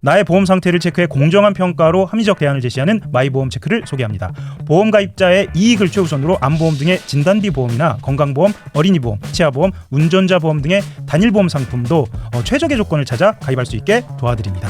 나의 보험 상태를 체크해 공정한 평가로 합리적 대안을 제시하는 마이보험체크를 소개합니다. 보험 가입자의 이익을 최우선으로 암보험 등의 진단비 보험이나 건강보험, 어린이보험, 치아보험, 운전자 보험 등의 단일보험 상품도 최적의 조건을 찾아 가입할 수 있게 도와드립니다.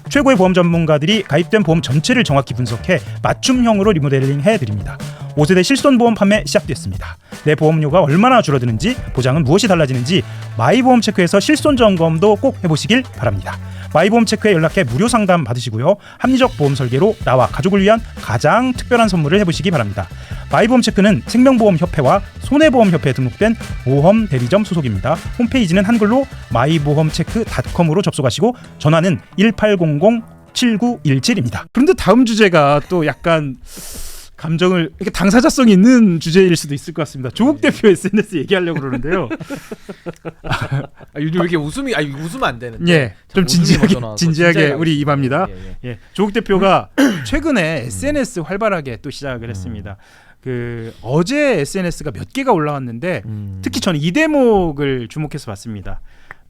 최고의 보험 전문가들이 가입된 보험 전체를 정확히 분석해 맞춤형으로 리모델링 해드립니다. 5세대 실손보험 판매 시작됐습니다. 내 보험료가 얼마나 줄어드는지, 보장은 무엇이 달라지는지 마이보험체크에서 실손점검도 꼭 해보시길 바랍니다. 마이보험체크에 연락해 무료 상담 받으시고요. 합리적 보험 설계로 나와 가족을 위한 가장 특별한 선물을 해보시기 바랍니다. 마이보험체크는 생명보험협회와 손해보험협회에 등록된 보험 대리점 소속입니다. 홈페이지는 한글로 마이보험체크.com으로 접속하시고 전화는 1800-7917입니다. 그런데 다음 주제가 또 약간 감정을 이렇게 당사자성이 있는 주제일 수도 있을 것 같습니다. 조국 대표 SNS 얘기하려고 그러는데요. 요즘 왜 이렇게 웃으면 안 되는데. 예, 좀 진지하게 우리 이바입니다. 예. 조국 대표가 최근에 SNS 활발하게 또 시작을 했습니다. 어제 SNS가 몇 개가 올라왔는데 특히 저는 이 대목을 주목해서 봤습니다.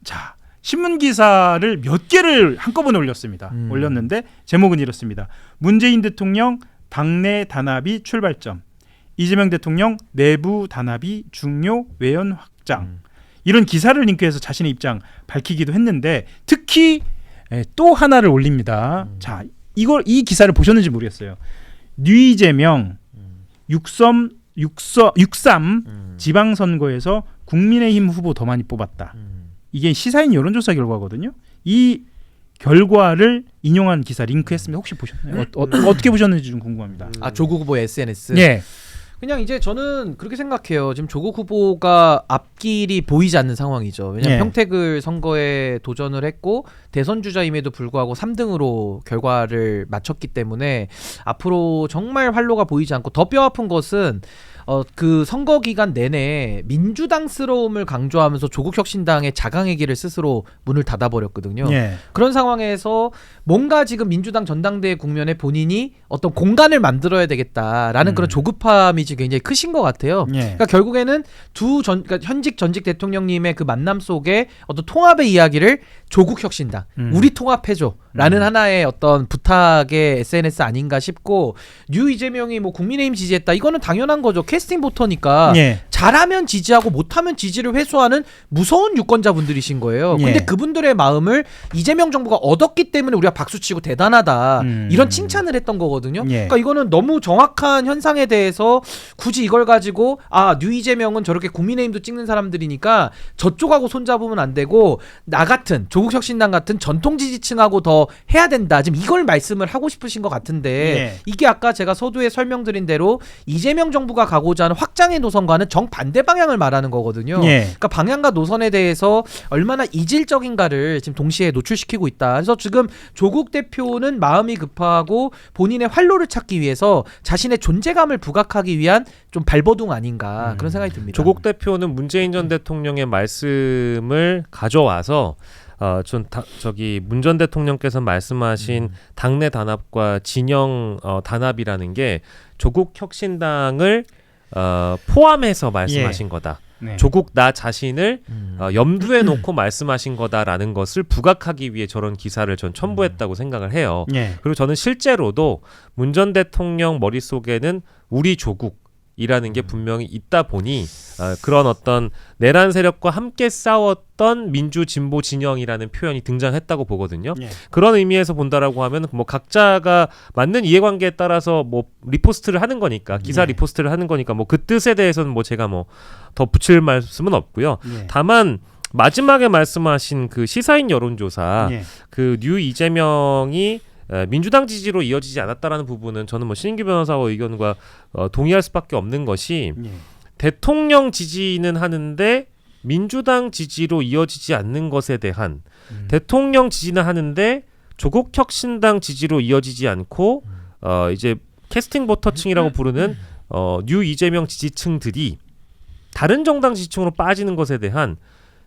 자, 신문 기사를 몇 개를 한꺼번에 올렸습니다. 올렸는데 제목은 이렇습니다. 문재인 대통령 당내 단합이 출발점, 이재명 대통령 내부 단합이 중요 외연 확장, 이런 기사를 링크해서 자신의 입장 밝히기도 했는데 특히 또 하나를 올립니다. 자, 이 기사를 보셨는지 모르겠어요. 이재명 6.3 지방선거에서 국민의힘 후보 더 많이 뽑았다. 이게 시사인 여론조사 결과거든요. 이 결과를 인용한 기사 링크했습니다. 혹시 보셨나요? 어떻게 보셨는지 좀 궁금합니다. 조국 후보의 SNS. 예. 그냥 이제 저는 그렇게 생각해요. 지금 조국 후보가 앞길이 보이지 않는 상황이죠. 왜냐하면 평택을 선거에 도전을 했고 대선 주자임에도 불구하고 3등으로 결과를 마쳤기 때문에 앞으로 정말 활로가 보이지 않고 더 뼈아픈 것은 그 선거 기간 내내 민주당스러움을 강조하면서 조국혁신당의 자강의 길을 스스로 문을 닫아버렸거든요. 그런 상황에서 뭔가 지금 민주당 전당대회 국면에 본인이 어떤 공간을 만들어야 되겠다라는 그런 조급함이 지금 굉장히 크신 것 같아요. 그러니까 결국에는 그러니까 현직 전직 대통령님의 그 만남 속에 어떤 통합의 이야기를 조국혁신당, 우리 통합해줘라는 하나의 어떤 부탁의 SNS 아닌가 싶고, 이재명이 뭐 국민의힘 지지했다, 이거는 당연한 거죠. 캐스팅 보터니까 잘하면 지지하고 못하면 지지를 회수하는 무서운 유권자분들이신 거예요. 근데 그분들의 마음을 이재명 정부가 얻었기 때문에 우리가 박수치고 대단하다 이런 칭찬을 했던 거거든요. 그러니까 이거는 너무 정확한 현상에 대해서 굳이 이걸 가지고 이재명은 저렇게 국민의힘도 찍는 사람들이니까 저쪽하고 손잡으면 안 되고 나 같은 조국혁신당 같은 전통 지지층하고 더 해야 된다, 지금 이걸 말씀을 하고 싶으신 것 같은데 이게 아까 제가 서두에 설명드린 대로 이재명 정부가 가고자 하는 확장의 노선과는 정반대 방향을 말하는 거거든요. 그러니까 방향과 노선에 대해서 얼마나 이질적인가를 지금 동시에 노출시키고 있다. 그래서 지금 조국 대표는 마음이 급하고 본인의 활로를 찾기 위해서 자신의 존재감을 부각하기 위한 좀 발버둥 아닌가 그런 생각이 듭니다. 조국 대표는 문재인 전 대통령의 말씀을 가져와서 문 전 대통령께서 말씀하신 당내 단합과 진영 단합이라는 게 조국 혁신당을 포함해서 말씀하신 거다. 조국 나 자신을 염두에 놓고 말씀하신 거다라는 것을 부각하기 위해 저런 기사를 전 첨부했다고 생각을 해요. 그리고 저는 실제로도 문 전 대통령 머릿속에는 우리 조국이라는 게 분명히 있다 보니 그런 어떤 내란 세력과 함께 싸웠던 민주 진보 진영이라는 표현이 등장했다고 보거든요. 그런 의미에서 본다라고 하면 뭐 각자가 맞는 이해관계에 따라서 뭐 리포스트를 하는 거니까, 기사 리포스트를 하는 거니까 뭐 그 뜻에 대해서는 뭐 제가 뭐 더 붙일 말씀은 없고요. 다만 마지막에 말씀하신 그 시사인 여론조사, 그 이재명이 민주당 지지로 이어지지 않았다라는 부분은 저는 뭐 신인규 변호사와 의견과 동의할 수밖에 없는 것이, 대통령 지지는 하는데 민주당 지지로 이어지지 않는 것에 대한, 대통령 지지는 하는데 조국 혁신당 지지로 이어지지 않고 이제 캐스팅 보터층이라고 부르는 이재명 지지층들이 다른 정당 지지층으로 빠지는 것에 대한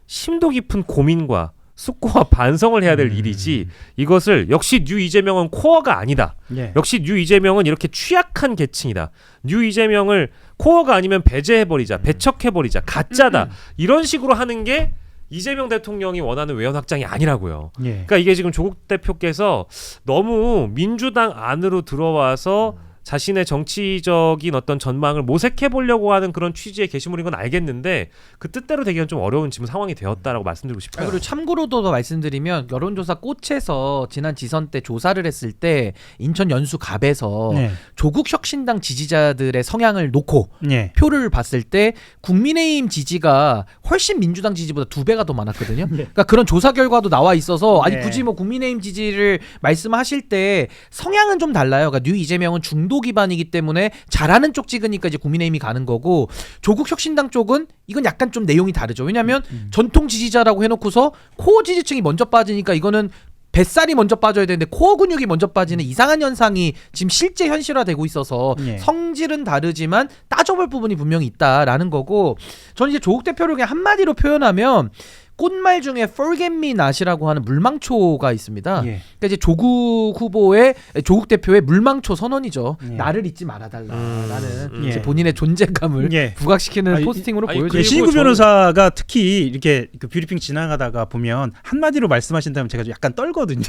심도 깊은 고민과 숙고와 반성을 해야 될 일이지, 이것을 역시 이재명은 코어가 아니다. 역시 이재명은 이렇게 취약한 계층이다. 이재명을 코어가 아니면 배제해버리자, 배척해버리자, 가짜다. 이런 식으로 하는 게 이재명 대통령이 원하는 외연 확장이 아니라고요. 예. 그러니까 이게 지금 조국 대표께서 너무 민주당 안으로 들어와서 자신의 정치적인 어떤 전망을 모색해 보려고 하는 그런 취지의 게시물인 건 알겠는데 그 뜻대로 되기는 좀 어려운 지금 상황이 되었다라고 말씀드리고 싶어요. 그리고 참고로도 더 말씀드리면 여론조사 꽃에서 지난 지선 때 조사를 했을 때 인천 연수갑에서 네. 조국 혁신당 지지자들의 성향을 놓고 예. 표를 봤을 때 국민의힘 지지가 훨씬 민주당 지지보다 2배가 더 많았거든요. 그러니까 그런 조사 결과도 나와 있어서 아니 네. 굳이 뭐 국민의힘 지지를 말씀하실 때 성향은 좀 달라요. 그러니까 뉴 이재명은 중도 기반이기 때문에 잘하는 쪽 찍으니까 이제 국민의힘이 가는 거고 조국 혁신당 쪽은 이건 약간 좀 내용이 다르죠. 왜냐하면 전통 지지자라고 해놓고서 코어 지지층이 먼저 빠지니까 이거는 뱃살이 먼저 빠져야 되는데 코어 근육이 먼저 빠지는 이상한 현상이 지금 실제 현실화되고 있어서 예. 성질은 다르지만 따져볼 부분이 분명히 있다라는 거고 저는 이제 조국 대표를 그냥 한마디로 표현하면 꽃말 중에 Forget Me Not이라고 하는 물망초가 있습니다. 예. 그러니까 이제 조국 대표의 물망초 선언이죠. 예. 나를 잊지 말아달라라는 예. 이제 본인의 존재감을 예. 부각시키는 아니, 포스팅으로 아니, 보여줘요. 예, 그리고 신인구 저는- 변호사가 특히 이렇게 그 뷰리핑 지나가다가 보면 한마디로 말씀하신다면 제가 좀 약간 떨거든요.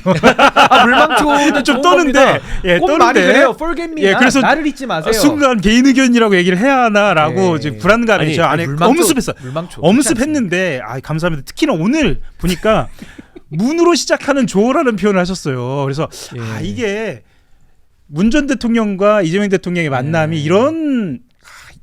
아, 물망초는 좀 좋은 떠는데, 겁니다. 예, 꼭 말이 떠는데. 그래요. Forget Me 예, Not. 그래서 나를 잊지 마세요. 순간 개인 의견이라고 얘기를 해야 하나라고 예. 지금 불안감이 아니, 저 안에 물망초, 엄습했어요. 물망초. 엄습했는데 감사합니다. 특히나 오늘 보니까 문으로 시작하는 조라는 표현을 하셨어요. 그래서 예. 이게 문 전 대통령과 이재명 대통령의 만남이 이런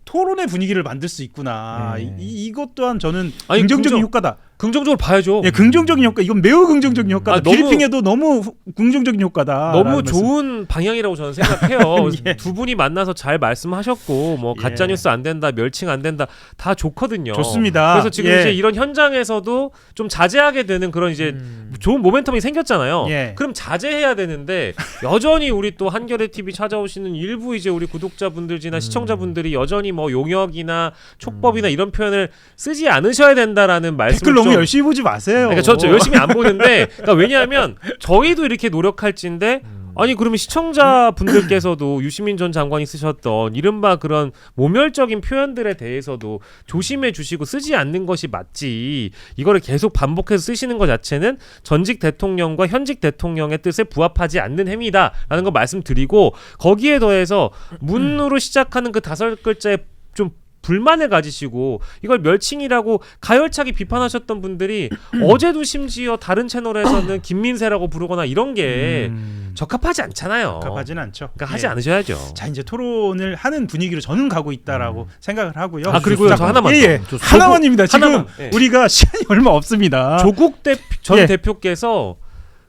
토론의 분위기를 만들 수 있구나. 예. 이것 또한 저는 아니, 긍정적인 긍정- 효과다. 긍정적으로 봐야죠. 예, 긍정적인 효과. 이건 매우 긍정적인 효과다. 아, 너무- 뷰리핑에도 너무 긍정적인 효과다. 너무 좋은 방향이라고 저는 생각해요. 예. 두 분이 만나서 잘 말씀하셨고 뭐 예. 가짜 뉴스 안 된다, 멸칭 안 된다 다 좋거든요. 좋습니다. 그래서 지금 예. 이제 이런 현장에서도 좀 자제하게 되는 그런 이제 좋은 모멘텀이 생겼잖아요. 예. 그럼 자제해야 되는데 여전히 우리 또 한겨레 TV 찾아오시는 일부 이제 우리 구독자분들이나 시청자분들이 여전히 뭐 용역이나 촉법이나 이런 표현을 쓰지 않으셔야 된다라는 말씀을 댓글 너무 좀 열심히 보지 마세요. 그러니까 저 열심히 안 보는데 그러니까 왜냐하면 저희도 이렇게 노력할진데 아니 그러면 시청자분들께서도 유시민 전 장관이 쓰셨던 이른바 그런 모멸적인 표현들에 대해서도 조심해 주시고 쓰지 않는 것이 맞지 이거를 계속 반복해서 쓰시는 것 자체는 전직 대통령과 현직 대통령의 뜻에 부합하지 않는 행위다라는 거 말씀드리고 거기에 더해서 문으로 시작하는 그 5글자의 좀 불만을 가지시고 이걸 멸칭이라고 가열차게 비판하셨던 분들이 어제도 심지어 다른 채널에서는 김민세라고 부르거나 이런 게 적합하지 않잖아요. 적합하지는 않죠. 그러니까 하지 예. 않으셔야죠. 자 이제 토론을 하는 분위기로 저는 가고 있다라고 생각을 하고요. 아, 그리고요, 자, 저 하나만 예, 더. 예. 하나만입니다. 지금 하나만. 예. 우리가 시간이 얼마 없습니다. 조국 전 예. 대표께서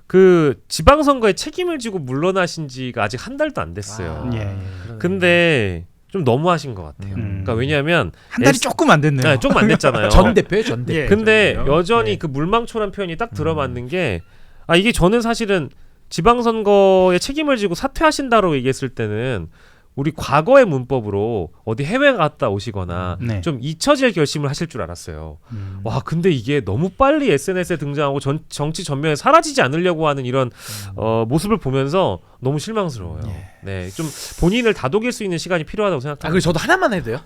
그 지방선거에 책임을 지고 물러나신 지가 아직 한 달도 안 됐어요. 예, 예. 근데 좀 너무하신 것 같아요. 그러니까 왜냐하면 한 달이 조금 안 됐네요. 네, 조금 안 됐잖아요. 전 대표예요, 전 대표. 예. 근데 그렇죠. 여전히 예. 그 물망초란 표현이 딱 들어맞는 게 이게 저는 사실은 지방선거에 책임을 지고 사퇴하신다고 얘기했을 때는 우리 과거의 문법으로 어디 해외 갔다 오시거나 네. 좀 잊혀질 결심을 하실 줄 알았어요. 와 근데 이게 너무 빨리 SNS에 등장하고 정치 전면에 사라지지 않으려고 하는 이런 모습을 보면서 너무 실망스러워요. 네, 좀 본인을 다독일 수 있는 시간이 필요하다고 아, 생각합니다. 그리고 저도 하나만 해도 돼요?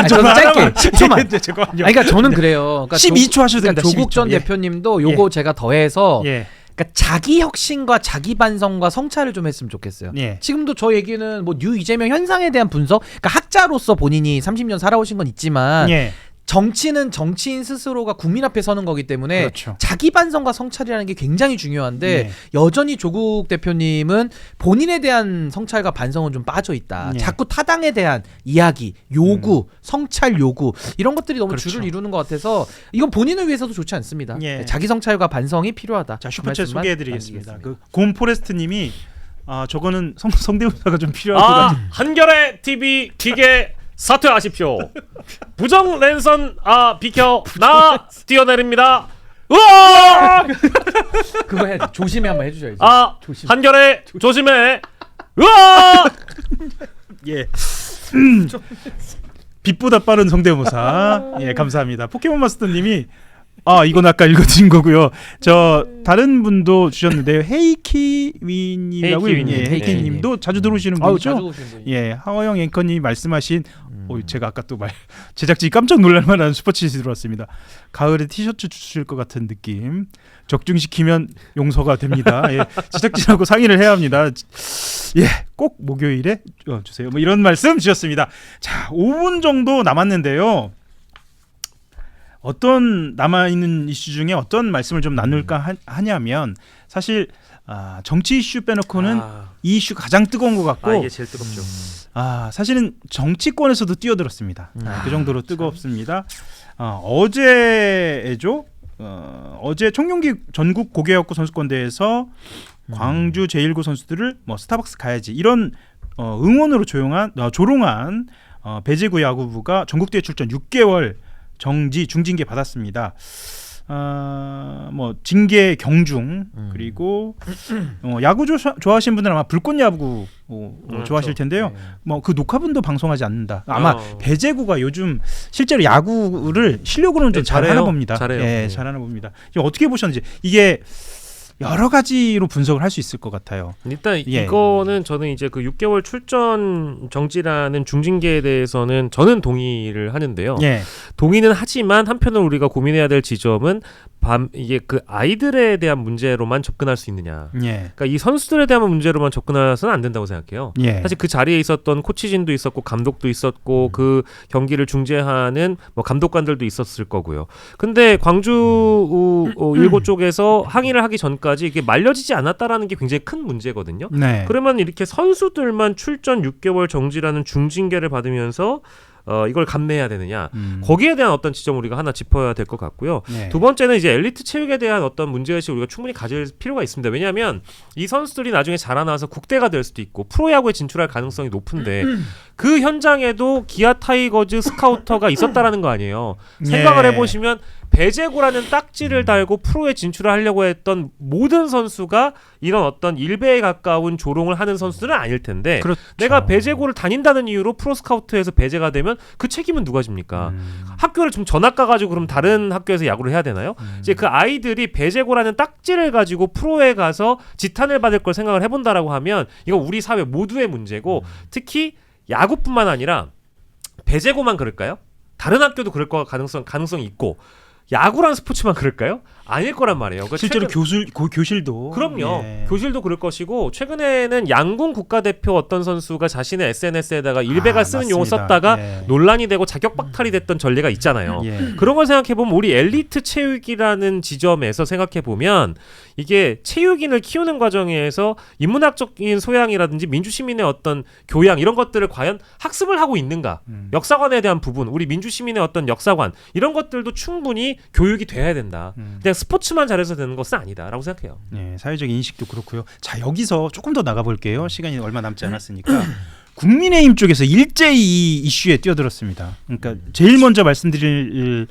저도 짧게 10초만. 잠깐만요. 그러니까 저는 그래요. 그러니까 12초 하셔도 됩니다. 조국 전 12초. 예. 대표님도 요거 제가 더해서 예. 그러니까 자기 혁신과 자기 반성과 성찰을 좀 했으면 좋겠어요. 예. 지금도 저 얘기는 뭐 뉴 이재명 현상에 대한 분석, 그러니까 학자로서 본인이 30년 살아오신 건 있지만 예. 정치는 정치인 스스로가 국민 앞에 서는 거기 때문에 그렇죠. 자기 반성과 성찰이라는 게 굉장히 중요한데 네. 여전히 조국 대표님은 본인에 대한 성찰과 반성은 좀 빠져 있다. 네. 자꾸 타당에 대한 이야기, 요구, 성찰 요구 이런 것들이 너무 그렇죠. 줄을 이루는 것 같아서 이건 본인을 위해서도 좋지 않습니다. 예. 자기 성찰과 반성이 필요하다. 자 그 슈퍼챗 말씀만 소개해드리겠습니다. 남기겠습니다. 그 곰포레스트님이 저거는 성대모사가 좀 필요할 것 같아요. 한겨레 TV 기계 사퇴하십시오. 부정 랜선 비켜 나 뛰어내립니다. 으아! 그거 해 조심히 한번 해주셔야지. 조심. 한겨레 조심해. 으아! 예. 빛보다 빠른 성대모사. 예, 감사합니다. 포켓몬 마스터님이 이건 아까 읽어드린 거고요. 저 다른 분도 주셨는데요. 헤이키위님이라고 헤이키위님. 헤이키님도 자주 들어오시는 아우 분이죠. 자주 오시는 분이. 예, 하화영 앵커님이 말씀하신 제가 아까 또 제작진이 깜짝 놀랄 만한 슈퍼챗이 들어왔습니다. 가을에 티셔츠 주실 것 같은 느낌. 적중시키면 용서가 됩니다. 예, 제작진하고 상의를 해야 합니다. 예, 꼭 목요일에 주세요. 뭐 이런 말씀 주셨습니다. 자, 5분 정도 남았는데요. 어떤 남아있는 이슈 중에 어떤 말씀을 좀 나눌까 하냐면 사실 정치 이슈 빼놓고는 이 이슈 가장 뜨거운 것 같고 이게 제일 뜨겁죠. 사실은 정치권에서도 뛰어들었습니다. 그 정도로 뜨겁습니다. 어제죠. 어제 청룡기 전국 고교야구 선수권대회에서 광주 제1고 선수들을 뭐 스타벅스 가야지 이런 응원으로 조롱한 배제구 야구부가 전국대회 출전 6개월 정지 중징계 받았습니다. 뭐 징계 경중 그리고 야구 좋아하시는 분들은 아마 불꽃 야구 좋아하실 텐데요. 네. 뭐 그 녹화분도 방송하지 않는다. 아마 배제구가 요즘 실제로 야구를 실력으로는 좀 잘하나 봅니다. 잘해요. 예, 잘하나 봅니다. 어떻게 보셨는지 이게 여러 가지로 분석을 할 수 있을 것 같아요. 일단 이거는 저는 이제 그 6개월 출전 정지라는 중징계에 대해서는 저는 동의를 하는데요. 예. 동의는 하지만 한편으로 우리가 고민해야 될 지점은 이게 그 아이들에 대한 문제로만 접근할 수 있느냐. 예. 그러니까 이 선수들에 대한 문제로만 접근해서는 안 된다고 생각해요. 예. 사실 그 자리에 있었던 코치진도 있었고 감독도 있었고 그 경기를 중재하는 뭐 감독관들도 있었을 거고요. 근데 광주 일고 쪽에서 항의를 하기 전까지 이게 말려지지 않았다라는 게 굉장히 큰 문제거든요. 네. 그러면 이렇게 선수들만 출전 6개월 정지라는 중징계를 받으면서 이걸 감내해야 되느냐. 거기에 대한 어떤 지점 우리가 하나 짚어야 될 것 같고요. 네. 두 번째는 이제 엘리트 체육에 대한 어떤 문제의식을 우리가 충분히 가질 필요가 있습니다. 왜냐하면 이 선수들이 나중에 자라나서 국대가 될 수도 있고 프로야구에 진출할 가능성이 높은데 그 현장에도 기아 타이거즈 스카우터가 있었다라는 거 아니에요. 생각을 해보시면 배제구라는 딱지를 달고 프로에 진출을 하려고 했던 모든 선수가 이런 어떤 일배에 가까운 조롱을 하는 선수들은 아닐 텐데 그렇죠. 내가 배제구를 다닌다는 이유로 프로 스카우트에서 배제가 되면 그 책임은 누가 집니까? 학교를 좀 전학 가가지고 그럼 다른 학교에서 야구를 해야 되나요? 이제 그 아이들이 배제구라는 딱지를 가지고 프로에 가서 지탄을 받을 걸 생각을 해본다라고 하면 이거 우리 사회 모두의 문제고 특히 야구뿐만 아니라 배제구만 그럴까요? 다른 학교도 그럴 가능성이 있고 야구라는 스포츠만 그럴까요? 아닐 거란 말이에요. 그러니까 실제로 교실도 그럼요. 예. 교실도 그럴 것이고 최근에는 양궁 국가대표 어떤 선수가 자신의 SNS에다가 일베가 쓰는 용어 썼다가 논란이 되고 자격 박탈이 됐던 전례가 있잖아요. 그런 걸 생각해보면 우리 엘리트 체육이라는 지점에서 생각해보면 이게 체육인을 키우는 과정에서 인문학적인 소양이라든지 민주시민의 어떤 교양 이런 것들을 과연 학습을 하고 있는가. 역사관에 대한 부분 우리 민주시민의 어떤 역사관 이런 것들도 충분히 교육이 돼야 된다. 그냥 스포츠만 잘해서 되는 것은 아니다라고 생각해요. 네, 사회적 인식도 그렇고요. 자, 여기서 조금 더 나가볼게요. 시간이 얼마 남지 않았으니까. 국민의힘 쪽에서 일제히 이 이슈에 뛰어들었습니다. 그러니까 제일 먼저 말씀드릴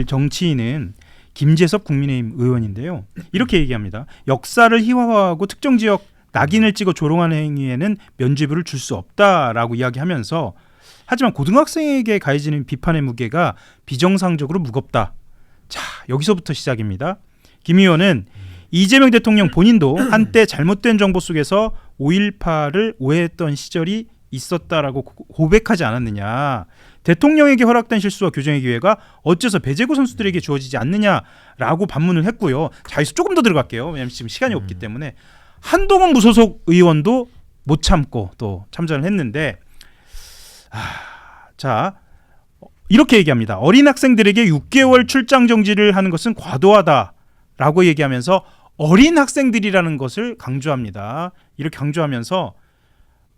정치인은 김재섭 국민의힘 의원인데요. 이렇게 얘기합니다. 역사를 희화화하고 특정 지역 낙인을 찍어 조롱하는 행위에는 면죄부를 줄 수 없다라고 이야기하면서 하지만 고등학생에게 가해지는 비판의 무게가 비정상적으로 무겁다. 자, 여기서부터 시작입니다. 김 의원은 이재명 대통령 본인도 한때 잘못된 정보 속에서 5.18을 오해했던 시절이 있었다라고 고백하지 않았느냐. 대통령에게 허락된 실수와 교정의 기회가 어째서 배제구 선수들에게 주어지지 않느냐라고 반문을 했고요. 자, 여기서 조금 더 들어갈게요. 왜냐하면 지금 시간이 없기 때문에 한동훈 무소속 의원도 못 참고 또 참전을 했는데 자, 이렇게 얘기합니다. 어린 학생들에게 6개월 출장 정지를 하는 것은 과도하다라고 얘기하면서 어린 학생들이라는 것을 강조합니다. 이렇게 강조하면서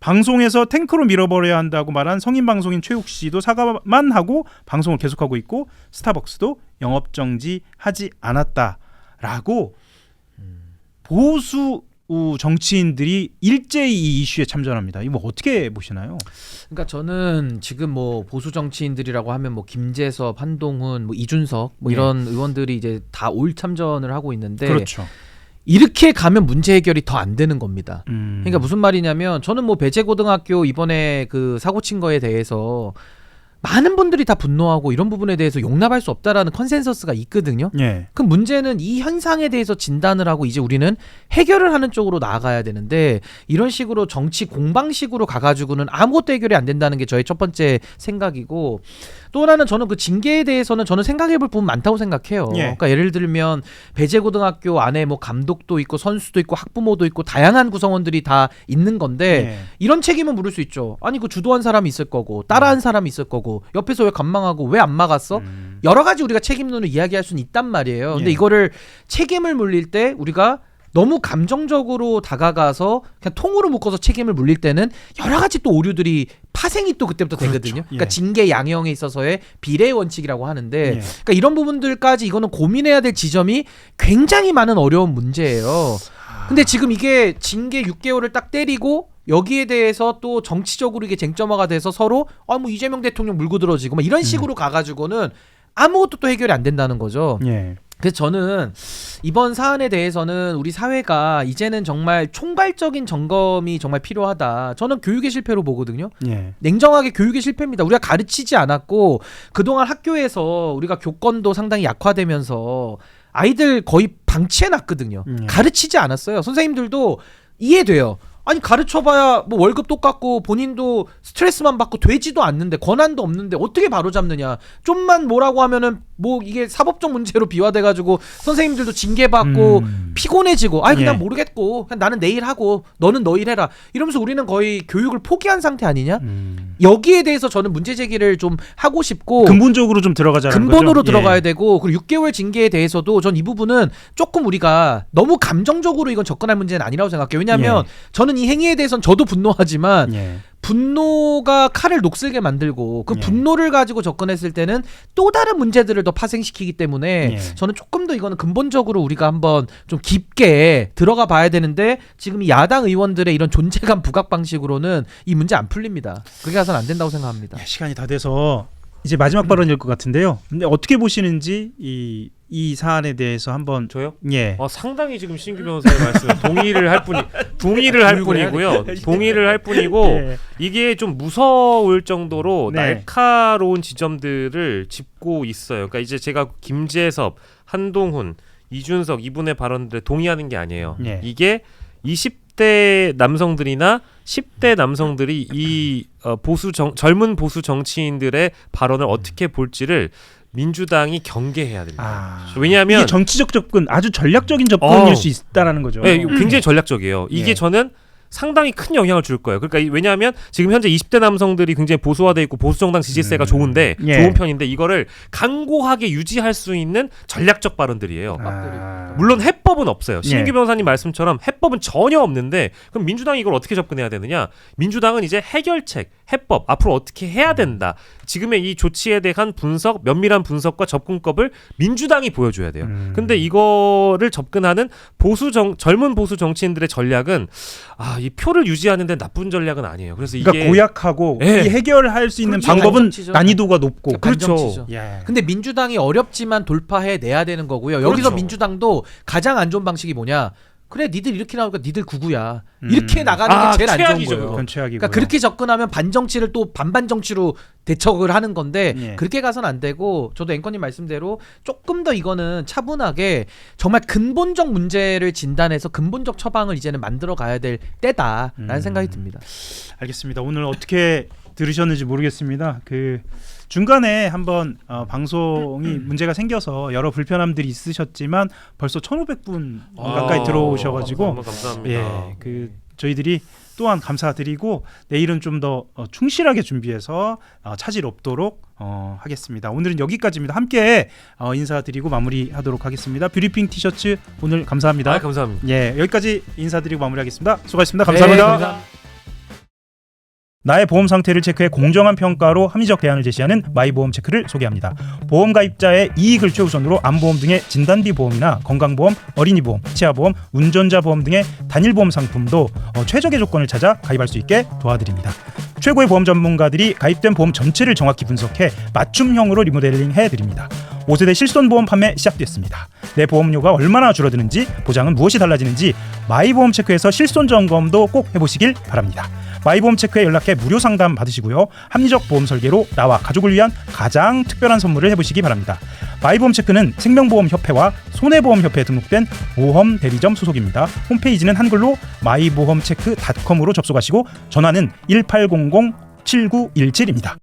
방송에서 탱크로 밀어버려야 한다고 말한 성인 방송인 최욱 씨도 사과만 하고 방송을 계속하고 있고 스타벅스도 영업 정지하지 않았다라고 보수 정치인들이 일제히 이 이슈에 참전합니다. 이거 뭐 어떻게 보시나요? 그러니까 저는 지금 뭐 보수 정치인들이라고 하면 뭐 김재섭, 한동훈, 뭐 이준석 뭐 이런 의원들이 이제 다 올 참전을 하고 있는데 그렇죠. 이렇게 가면 문제 해결이 더 안 되는 겁니다. 그러니까 무슨 말이냐면 저는 뭐 배제고등학교 이번에 그 사고 친 거에 대해서 많은 분들이 다 분노하고 이런 부분에 대해서 용납할 수 없다라는 컨센서스가 있거든요. 예. 그 문제는 이 현상에 대해서 진단을 하고 이제 우리는 해결을 하는 쪽으로 나아가야 되는데 이런 식으로 정치 공방식으로 가가지고는 아무것도 해결이 안 된다는 게 저의 첫 번째 생각이고 또 하나는 저는 그 징계에 대해서는 저는 생각해볼 부분 많다고 생각해요. 예. 그러니까 예를 들면 배제고등학교 안에 뭐 감독도 있고 선수도 있고 학부모도 있고 다양한 구성원들이 다 있는 건데 예. 이런 책임은 물을 수 있죠. 아니 그 주도한 사람이 있을 거고 따라한 사람이 있을 거고 옆에서 왜 간망하고 왜 안 막았어? 여러 가지 우리가 책임론을 이야기할 수는 있단 말이에요. 근데 예. 이거를 책임을 물릴 때 우리가 너무 감정적으로 다가가서 그냥 통으로 묶어서 책임을 물릴 때는 여러 가지 또 오류들이 파생이 또 그때부터 그렇죠. 되거든요. 예. 그러니까 징계 양형에 있어서의 비례 원칙이라고 하는데 예. 그러니까 이런 부분들까지 이거는 고민해야 될 지점이 굉장히 많은 어려운 문제예요. 근데 지금 이게 징계 6개월을 딱 때리고 여기에 대해서 또 정치적으로 이게 쟁점화가 돼서 서로 뭐 이재명 대통령 물고 들어지고 막 이런 식으로 가가지고는 아무것도 또 해결이 안 된다는 거죠. 예. 그래서 저는 이번 사안에 대해서는 우리 사회가 이제는 정말 총괄적인 점검이 정말 필요하다. 저는 교육의 실패로 보거든요. 예. 냉정하게 교육의 실패입니다. 우리가 가르치지 않았고 그동안 학교에서 우리가 교권도 상당히 약화되면서 아이들 거의 방치해놨거든요. 가르치지 않았어요. 선생님들도 이해돼요. 아니 가르쳐봐야 뭐 월급 똑같고 본인도 스트레스만 받고 되지도 않는데 권한도 없는데 어떻게 바로잡느냐. 좀만 뭐라고 하면은 뭐 이게 사법적 문제로 비화돼가지고 선생님들도 징계받고 피곤해지고 아니 그냥 예. 모르겠고 그냥 나는 내일 하고 너는 너 일 해라 이러면서 우리는 거의 교육을 포기한 상태 아니냐. 여기에 대해서 저는 문제 제기를 좀 하고 싶고 근본적으로 좀 들어가자는 근본으로 거죠? 들어가야 예. 되고 그리고 6개월 징계에 대해서도 전 이 부분은 조금 우리가 너무 감정적으로 이건 접근할 문제는 아니라고 생각해요. 왜냐하면 저는 이 행위에 대해서는 저도 분노하지만 예. 분노가 칼을 녹슬게 만들고 그 예. 분노를 가지고 접근했을 때는 또 다른 문제들을 더 파생시키기 때문에 예. 저는 조금 더 이거는 근본적으로 우리가 한번 좀 깊게 들어가 봐야 되는데 지금 이 야당 의원들의 이런 존재감 부각 방식으로는 이 문제 안 풀립니다. 그게 가서는 안 된다고 생각합니다. 예, 시간이 다 돼서 이제 마지막 발언일 것 같은데요. 근데 어떻게 보시는지 이 사안에 대해서 한번 저요? 예. 상당히 지금 신규 변호사의 말씀에 동의를 할 뿐이고요. 동의를 할 뿐이고 예. 이게 좀 무서울 정도로 네. 날카로운 지점들을 짚고 있어요. 그러니까 이제 제가 김재섭, 한동훈, 이준석 이분의 발언들에 동의하는 게 아니에요. 예. 이게 20대 남성들이나 10대 남성들이 이 젊은 보수 정치인들의 발언을 어떻게 볼지를 민주당이 경계해야 됩니다. 왜냐하면 이게 정치적 접근, 아주 전략적인 접근일 수 있다라는 거죠. 네, 굉장히 전략적이에요. 이게 예. 저는 상당히 큰 영향을 줄 거예요. 그러니까 왜냐하면 지금 현재 20대 남성들이 굉장히 보수화돼 있고 보수 정당 지지세가 좋은데 예. 좋은 편인데 이거를 강고하게 유지할 수 있는 전략적 발언들이에요. 물론 해법은 없어요. 신규 예. 변호사님 말씀처럼 해법은 전혀 없는데 그럼 민주당이 이걸 어떻게 접근해야 되느냐? 민주당은 이제 해결책, 해법 앞으로 어떻게 해야 된다. 지금의 이 조치에 대한 분석, 면밀한 분석과 접근법을 민주당이 보여줘야 돼요. 근데 이거를 접근하는 젊은 보수 정치인들의 전략은 이 표를 유지하는데 나쁜 전략은 아니에요. 그래서 이게 그러니까 고약하고 예. 이 해결할 수 있는 그렇죠. 방법은 반정치죠. 난이도가 높고. 반정치죠. 예. 근데 민주당이 어렵지만 돌파해 내야 되는 거고요. 여기서 그렇죠. 민주당도 가장 안 좋은 방식이 뭐냐? 그래 니들 이렇게 나오니까 니들 구구야. 이렇게 나가는 게 제일 안 좋은 최악이죠, 거예요. 그건 최악이고요. 그러니까 그렇게 접근하면 반정치를 또 반반정치로 대척을 하는 건데 예. 그렇게 가서는 안 되고 저도 앵커님 말씀대로 조금 더 이거는 차분하게 정말 근본적 문제를 진단해서 근본적 처방을 이제는 만들어 가야 될 때다라는 생각이 듭니다. 알겠습니다. 오늘 어떻게 들으셨는지 모르겠습니다. 중간에 한번 방송이 문제가 생겨서 여러 불편함들이 있으셨지만 벌써 1,500분 가까이 들어오셔가지고 너무 감사합니다. 예, 저희들이 또한 감사드리고 내일은 좀 더 충실하게 준비해서 차질 없도록 하겠습니다. 오늘은 여기까지입니다. 함께 인사드리고 마무리하도록 하겠습니다. 뷰리핑 티셔츠 오늘 감사합니다. 감사합니다. 예, 여기까지 인사드리고 마무리하겠습니다. 수고하셨습니다. 감사합니다. 네, 감사합니다. 나의 보험 상태를 체크해 공정한 평가로 합리적 대안을 제시하는 마이보험 체크를 소개합니다. 보험 가입자의 이익을 최우선으로 암보험 등의 진단비 보험이나 건강보험, 어린이보험, 치아보험, 운전자 보험 등의 단일보험 상품도 최적의 조건을 찾아 가입할 수 있게 도와드립니다. 최고의 보험 전문가들이 가입된 보험 전체를 정확히 분석해 맞춤형으로 리모델링 해드립니다. 5세대 실손보험 판매 시작됐습니다. 내 보험료가 얼마나 줄어드는지, 보장은 무엇이 달라지는지 마이보험 체크에서 실손 점검도 꼭 해보시길 바랍니다. 마이보험체크에 연락해 무료 상담 받으시고요. 합리적 보험 설계로 나와 가족을 위한 가장 특별한 선물을 해보시기 바랍니다. 마이보험체크는 생명보험협회와 손해보험협회에 등록된 보험 대리점 소속입니다. 홈페이지는 한글로 마이보험체크.com으로 접속하시고 전화는 1800-7917입니다.